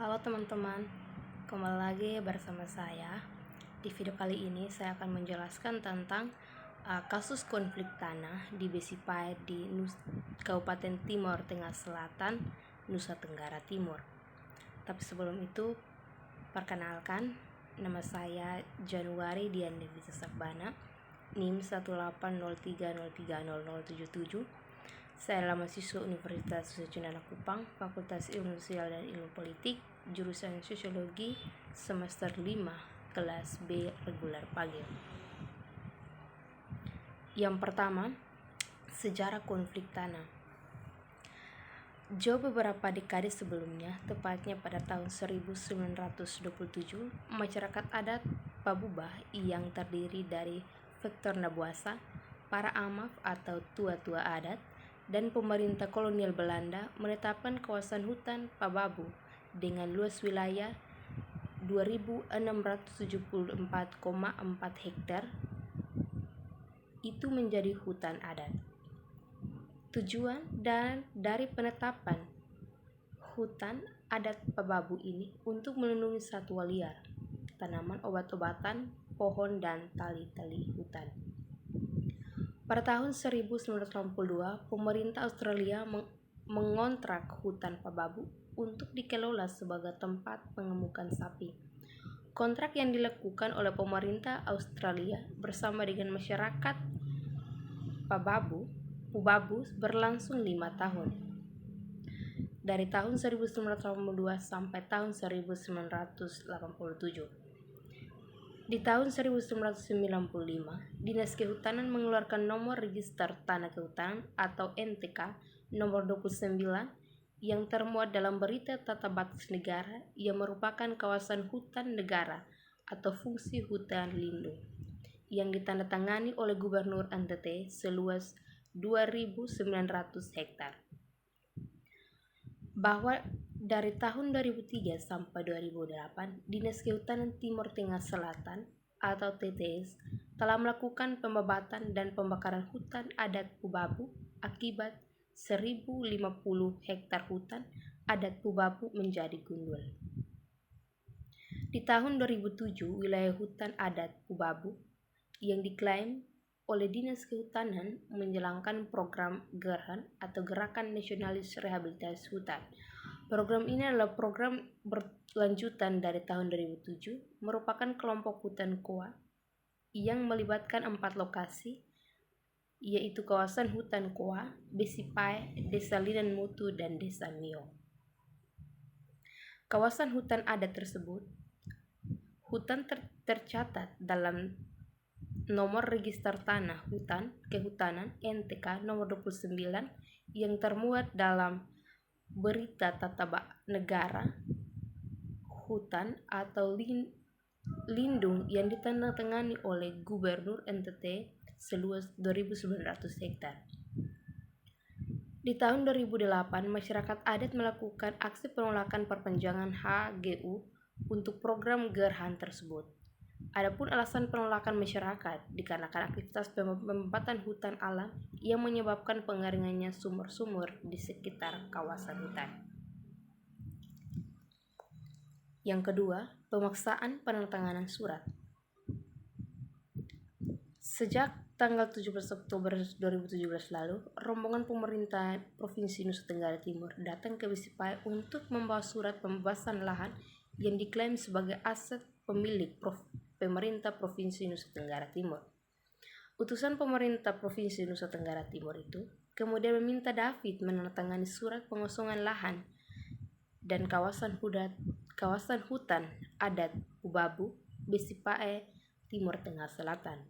Halo teman-teman, kembali lagi bersama saya. Di video kali ini saya akan menjelaskan tentang kasus konflik tanah di Besipai di Kabupaten Timor Tengah Selatan, Nusa Tenggara Timur. Tapi sebelum itu, perkenalkan, nama saya Januari Dian Devisa Sakbana, NIM 18030300077. Saya adalah mahasiswa Universitas Nusa Cendana Kupang, Fakultas Ilmu Sosial dan Ilmu Politik, jurusan Sosiologi, semester 5, kelas B reguler pagi. Yang pertama, sejarah konflik tanah. Jauh beberapa dekade sebelumnya, tepatnya pada tahun 1927, masyarakat adat Pabubah yang terdiri dari Vektor Nabuasa, para amaf atau tua-tua adat, dan pemerintah kolonial Belanda menetapkan kawasan hutan Pababu dengan luas wilayah 2.674,4 hektar itu menjadi hutan adat. Tujuan dari penetapan hutan adat Pababu ini untuk melindungi satwa liar, tanaman obat-obatan, pohon, dan tali-tali hutan. Pada tahun 1982, pemerintah Australia mengontrak hutan Pababu untuk dikelola sebagai tempat pengemukan sapi. Kontrak yang dilakukan oleh pemerintah Australia bersama dengan masyarakat Pababu berlangsung 5 tahun. Dari tahun 1982 sampai tahun 1987. Di tahun 1995, Dinas Kehutanan mengeluarkan nomor register tanah kehutanan atau NTK nomor 29 yang termuat dalam berita tata batas negara yang merupakan kawasan hutan negara atau fungsi hutan lindung yang ditandatangani oleh Gubernur NTT seluas 2.900 hektar. Bahwa dari tahun 2003 sampai 2008, Dinas Kehutanan Timor Tengah Selatan atau TTS telah melakukan pembabatan dan pembakaran hutan adat Pubabu akibat 1.050 hektar hutan adat Pubabu menjadi gundul. Di tahun 2007, wilayah hutan adat Pubabu yang diklaim oleh Dinas Kehutanan menjalankan program GERHAN atau Gerakan Nasionalis Rehabilitasi Hutan. Program ini adalah program berlanjutan dari tahun 2007, merupakan kelompok hutan KOA yang melibatkan 4 lokasi, yaitu kawasan hutan KOA, Besipai, Desa Linan Mutu, dan Desa Mio. Kawasan hutan adat tersebut, hutan tercatat dalam nomor register tanah hutan kehutanan NTK nomor 29 yang termuat dalam berita tata negara hutan atau lindung yang ditandatangani oleh Gubernur NTT seluas 2.900 hektar. Di tahun 2008, masyarakat adat melakukan aksi penolakan perpanjangan HGU untuk program GERHAN tersebut. Adapun alasan penolakan masyarakat dikarenakan aktivitas pembabatan hutan alam yang menyebabkan pengeringannya sumur-sumur di sekitar kawasan hutan. Yang kedua, pemaksaan penandatanganan surat. Sejak tanggal 17 Oktober 2017 lalu, rombongan pemerintah Provinsi Nusa Tenggara Timur datang ke Besipai untuk membawa surat pembebasan lahan yang diklaim sebagai aset pemilik pemerintah Provinsi Nusa Tenggara Timur. Utusan pemerintah Provinsi Nusa Tenggara Timur itu kemudian meminta David menandatangani surat pengosongan lahan dan kawasan hutan adat Pubabu, Besipai, Timur Tengah Selatan.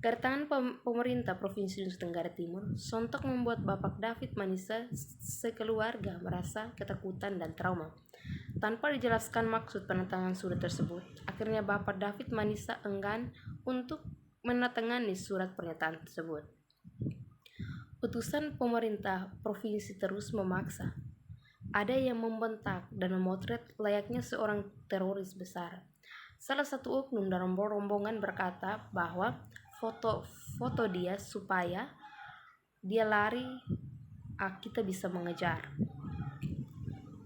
Kedatangan pemerintah Provinsi Nusa Tenggara Timur sontak membuat Bapak David Manisa sekeluarga merasa ketakutan dan trauma. Tanpa dijelaskan maksud penandatanganan surat tersebut, akhirnya Bapak David Manisa enggan untuk menandatangani surat pernyataan tersebut. Utusan pemerintah provinsi terus memaksa. Ada yang membentak dan memotret layaknya seorang teroris besar. Salah satu oknum dalam rombongan berkata bahwa foto dia supaya dia lari, kita bisa mengejar.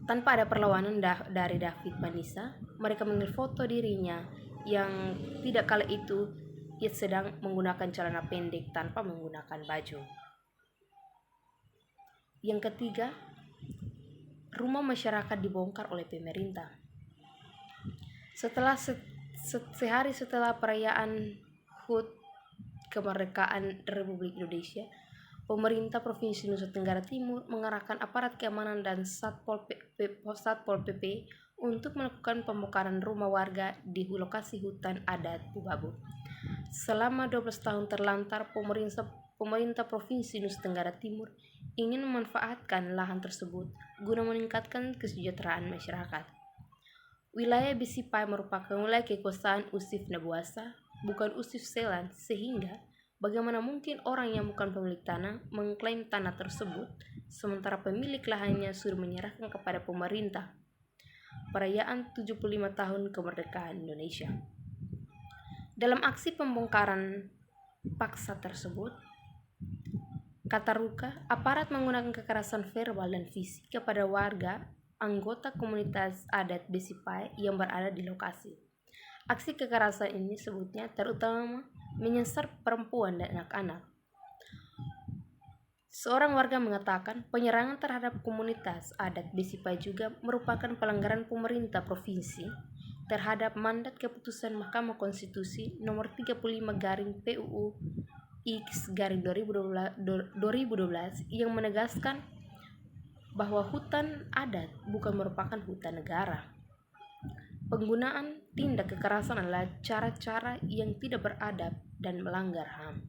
Tanpa ada perlawanan dari David Vanessa, mereka mengambil foto dirinya yang tidak kala itu ia sedang menggunakan celana pendek tanpa menggunakan baju. Yang ketiga, rumah masyarakat dibongkar oleh pemerintah. Sehari setelah perayaan HUT kemerdekaan Republik Indonesia, pemerintah Provinsi Nusa Tenggara Timur mengerahkan aparat keamanan dan Satpol PP untuk melakukan pembongkaran rumah warga di lokasi hutan adat Bubabu. Selama 12 tahun terlantar, pemerintah Provinsi Nusa Tenggara Timur ingin memanfaatkan lahan tersebut guna meningkatkan kesejahteraan masyarakat. Wilayah Bisipai merupakan wilayah kekuasaan Usif Nabuasa, bukan Usif Selan, sehingga bagaimana mungkin orang yang bukan pemilik tanah mengklaim tanah tersebut, sementara pemilik lahannya sudah menyerahkan kepada pemerintah. Perayaan 75 tahun kemerdekaan Indonesia. Dalam aksi pembongkaran paksa tersebut, kata Ruka, aparat menggunakan kekerasan verbal dan fisik kepada warga anggota komunitas adat Bisipai yang berada di lokasi. Aksi kekerasan ini sebutnya terutama menyasar perempuan dan anak-anak. Seorang warga mengatakan penyerangan terhadap komunitas adat Bisipai juga merupakan pelanggaran pemerintah provinsi terhadap mandat keputusan Mahkamah Konstitusi nomor 35/PUU X/2012 yang menegaskan bahwa hutan adat bukan merupakan hutan negara. Penggunaan tindak kekerasan adalah cara-cara yang tidak beradab dan melanggar HAM.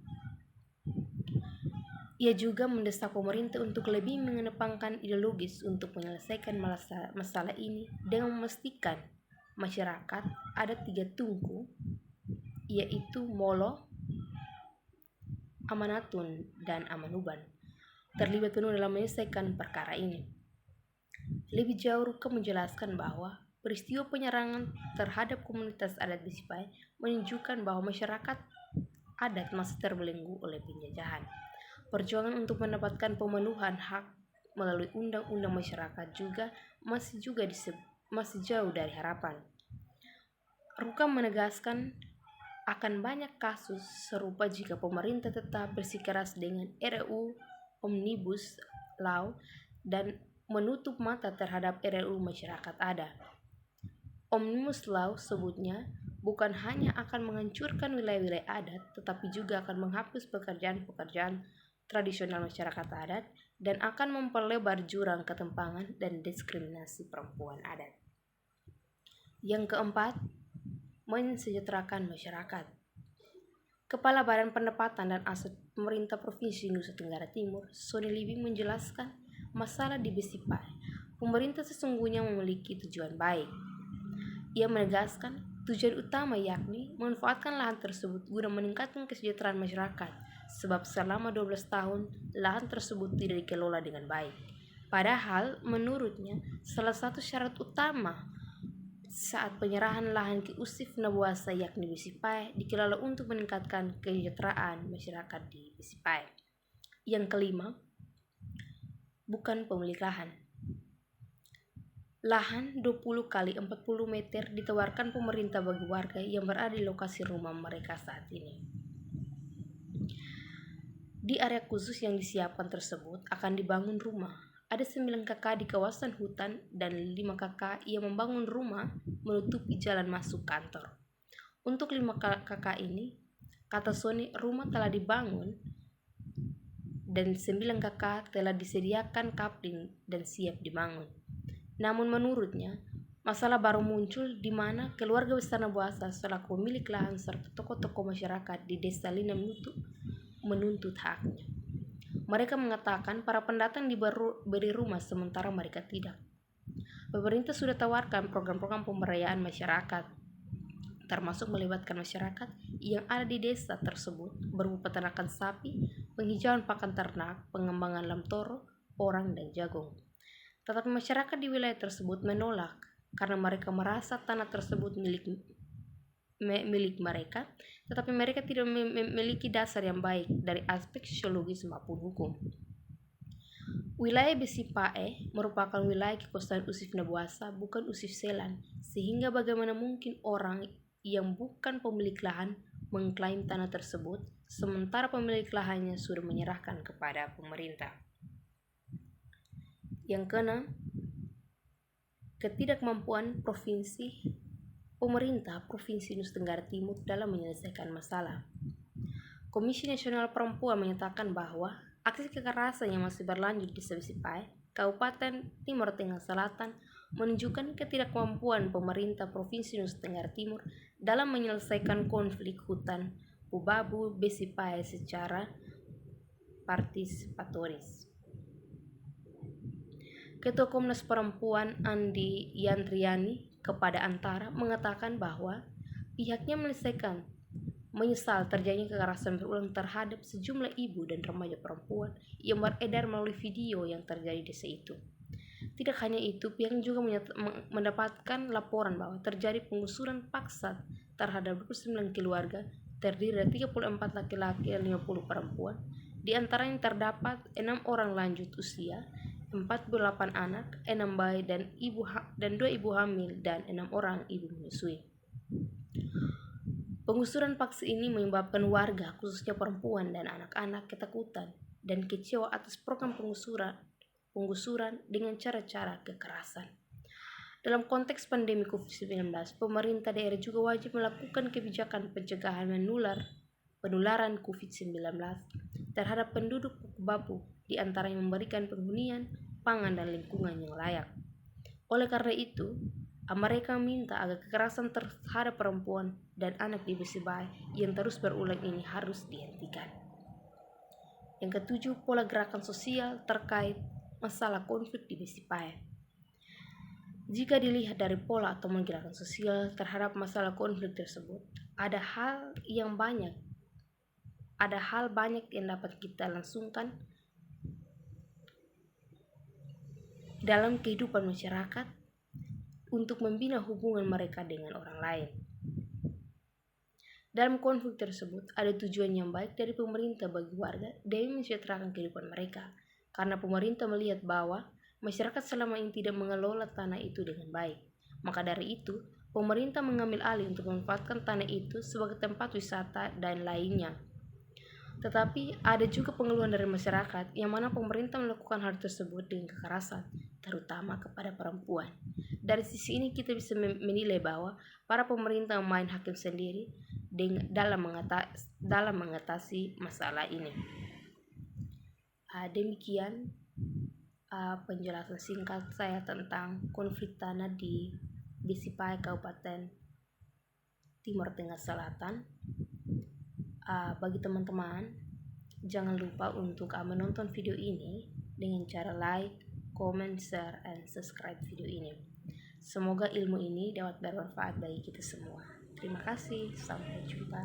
Ia juga mendesak pemerintah untuk lebih mengedepankan ideologis untuk menyelesaikan masalah ini dengan memastikan masyarakat ada 3 tungku, yaitu Molo, Amanatun, dan Amanuban, terlibat penuh dalam menyelesaikan perkara ini. Lebih jauh, Ruka menjelaskan bahwa peristiwa penyerangan terhadap komunitas adat Bisipai menunjukkan bahwa masyarakat adat masih terbelenggu oleh penjajahan. Perjuangan untuk mendapatkan pemenuhan hak melalui undang-undang masyarakat juga masih jauh dari harapan. Ruka menegaskan akan banyak kasus serupa jika pemerintah tetap bersikeras dengan RUU Omnibus Law dan menutup mata terhadap RUU masyarakat adat. Omnibus Law sebutnya bukan hanya akan menghancurkan wilayah-wilayah adat, tetapi juga akan menghapus pekerjaan-pekerjaan tradisional masyarakat adat dan akan memperlebar jurang ketimpangan dan diskriminasi perempuan adat. Yang keempat, mensejahterakan masyarakat. Kepala Badan Pendapatan dan Aset Pemerintah Provinsi Nusa Tenggara Timur, Sony Libing, menjelaskan masalah di Bisipai. Pemerintah sesungguhnya memiliki tujuan baik. Ia menegaskan tujuan utama yakni memanfaatkan lahan tersebut guna meningkatkan kesejahteraan masyarakat, sebab selama 12 tahun lahan tersebut tidak dikelola dengan baik. Padahal menurutnya salah satu syarat utama saat penyerahan lahan ke Usif Nabuasa yakni Bisipai dikelola untuk meningkatkan kesejahteraan masyarakat di Bisipai. Yang kelima, bukan pemilik lahan. Lahan 20 kali 40 meter ditawarkan pemerintah bagi warga yang berada di lokasi rumah mereka saat ini. Di area khusus yang disiapkan tersebut akan dibangun rumah. Ada 9 kakak di kawasan hutan dan 5 kakak yang membangun rumah menutupi jalan masuk kantor. Untuk 5 kakak ini, kata Sony, rumah telah dibangun dan 9 kakak telah disediakan kapling dan siap dibangun. Namun menurutnya, masalah baru muncul di mana keluarga besar Nabuasa selaku pemilik lahan serta tokoh-tokoh masyarakat di Desa Lina menuntut haknya. Mereka mengatakan para pendatang diberi rumah sementara mereka tidak. Pemerintah sudah tawarkan program-program pemberdayaan masyarakat, termasuk melibatkan masyarakat yang ada di desa tersebut berupa peternakan sapi, penghijauan pakan ternak, pengembangan lam toro, orang, dan jagung. Tetapi masyarakat di wilayah tersebut menolak karena mereka merasa tanah tersebut milik mereka, tetapi mereka tidak memiliki dasar yang baik dari aspek sosiologis maupun hukum. Wilayah Besipae merupakan wilayah kekuasaan Usif Nabuasa, bukan Usif Selan, sehingga bagaimana mungkin orang yang bukan pemilik lahan mengklaim tanah tersebut, sementara pemilik lahannya sudah menyerahkan kepada pemerintah. Yang keenam, ketidakmampuan pemerintah Provinsi Nusa Tenggara Timur dalam menyelesaikan masalah. Komisi Nasional Perempuan menyatakan bahwa aksi kekerasan yang masih berlanjut di Besipae, Kabupaten Timur Tengah Selatan, menunjukkan ketidakmampuan pemerintah Provinsi Nusa Tenggara Timur dalam menyelesaikan konflik hutan Pubabu Besipae secara partisipatoris. Ketua Komnas Perempuan Andi Yantriani kepada Antara mengatakan bahwa pihaknya menyesal terjadinya kekerasan berulang terhadap sejumlah ibu dan remaja perempuan yang beredar melalui video yang terjadi di desa itu. Tidak hanya itu, pihaknya juga mendapatkan laporan bahwa terjadi penggusuran paksa terhadap 29 keluarga terdiri dari 34 laki-laki dan 50 perempuan. Di antaranya terdapat 6 orang lanjut usia, 48 anak, 6 bayi dan 2 ibu hamil dan 6 orang ibu menyusui. Penggusuran paksa ini menyebabkan warga, khususnya perempuan dan anak-anak, ketakutan dan kecewa atas program penggusuran dengan cara-cara kekerasan. Dalam konteks pandemi COVID-19, pemerintah daerah juga wajib melakukan kebijakan pencegahan penularan COVID-19 terhadap penduduk Pubabu, di antaranya memberikan penghunian, pangan, dan lingkungan yang layak. Oleh karena itu, mereka minta agar kekerasan terhadap perempuan dan anak di Besipae yang terus berulang ini harus dihentikan. Yang ketujuh, pola gerakan sosial terkait masalah konflik di Besipae. Jika dilihat dari pola atau gerakan sosial terhadap masalah konflik tersebut, ada hal banyak yang dapat kita langsungkan dalam kehidupan masyarakat untuk membina hubungan mereka dengan orang lain. Dalam konflik tersebut, ada tujuan yang baik dari pemerintah bagi warga demi mensejahterakan kehidupan mereka, karena pemerintah melihat bahwa masyarakat selama ini tidak mengelola tanah itu dengan baik. Maka dari itu, pemerintah mengambil alih untuk memanfaatkan tanah itu sebagai tempat wisata dan lainnya. Tetapi ada juga pengeluhan dari masyarakat yang mana pemerintah melakukan hal tersebut dengan kekerasan, terutama kepada perempuan. Dari sisi ini kita bisa menilai bahwa para pemerintah main hakim sendiri dalam mengatasi masalah ini. Demikian penjelasan singkat saya tentang konflik tanah di Besipae, Kabupaten Timur Tengah Selatan. Bagi teman-teman, jangan lupa untuk menonton video ini dengan cara like, comment, share, and subscribe video ini. Semoga ilmu ini dapat bermanfaat bagi kita semua. Terima kasih, sampai jumpa.